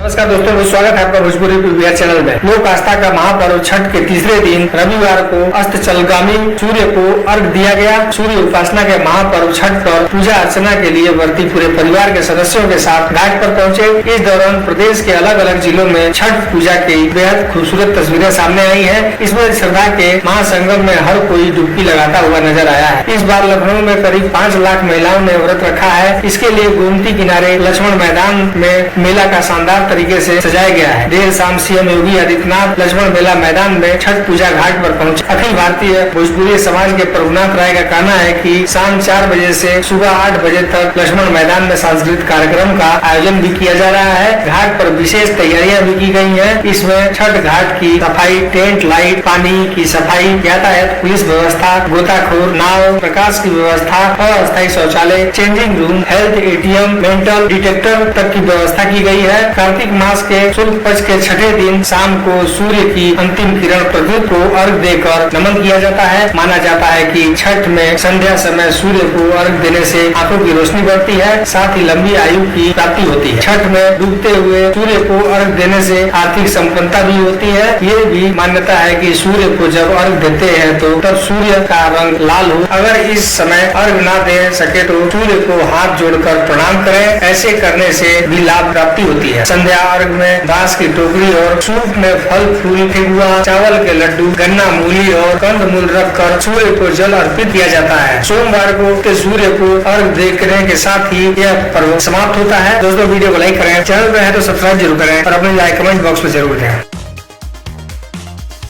नमस्कार दोस्तों, स्वागत है आपका भोजपुरी पीवीआर चैनल में। लोक आस्था का महापर्व छठ के तीसरे दिन रविवार को अस्ताचलगामी सूर्य को अर्घ दिया गया। सूर्य उपासना के महापर्व छठ पर पूजा अर्चना के लिए व्रती पूरे परिवार के सदस्यों के साथ घाट पर पहुंचे। इस दौरान प्रदेश के अलग अलग जिलों में छठ पूजा की बेहद खूबसूरत तस्वीरें सामने आई है। इसमें श्रद्धा के महासंगम में हर कोई डुबकी लगाता हुआ नजर आया है। इस बार लखनऊ में करीब 5 लाख महिलाओं ने व्रत रखा है। इसके लिए गोमती किनारे लक्ष्मण मैदान में मेला का शानदार तरीके से सजाया गया है। देर शाम सीएम योगी आदित्यनाथ लक्ष्मण मेला मैदान में छठ पूजा घाट पर पहुंचे। अखिल भारतीय भोजपुरी समाज के प्रभुनाथ राय का कहना है कि शाम 4 बजे से सुबह 8 बजे तक लक्ष्मण मैदान में सांस्कृतिक कार्यक्रम का आयोजन भी किया जा रहा है। घाट पर विशेष तैयारियां भी की गई है। इसमें छठ घाट की सफाई, टेंट, लाइट, पानी की सफाई, यातायात, पुलिस व्यवस्था, गोताखोर, नाव, प्रकाश की व्यवस्था, अस्थायी शौचालय, changing room, health, ATM, mental detector तक की व्यवस्था की गई है। कार्तिक मास के शुक्ल पक्ष के छठे दिन शाम को सूर्य की अंतिम किरण पृथ्वी को अर्घ देकर नमन किया जाता है। माना जाता है कि छठ में संध्या समय सूर्य को अर्घ देने से आंखों की रोशनी बढ़ती है, साथ ही लंबी आयु की प्राप्ति होती है। छठ में डूबते हुए सूर्य को अर्घ देने से आर्थिक संपन्नता भी होती है। ये भी मान्यता है कि सूर्य को जब अर्घ देते हैं तो तब सूर्य का रंग लाल हो। अगर इस समय अर्घ न दे सके तो सूर्य को हाथ जोड़कर प्रणाम करें। ऐसे करने से भी लाभ प्राप्ति होती है। संध्या अर्घ में बांस की टोकरी और सूप में फल फूल, ठेकुआ, चावल के लड्डू, गन्ना, मूली और कंद मूल रखकर सूर्य को जल अर्पित किया जाता है। सोमवार को सूर्य को अर्घ देने के साथ ही यह पर्व समाप्त होता है। दोस्तों, वीडियो को लाइक करें, चैनल पर है तो सब्सक्राइब जरूर करें और अपने लाइक कमेंट बॉक्स में जरूर दें।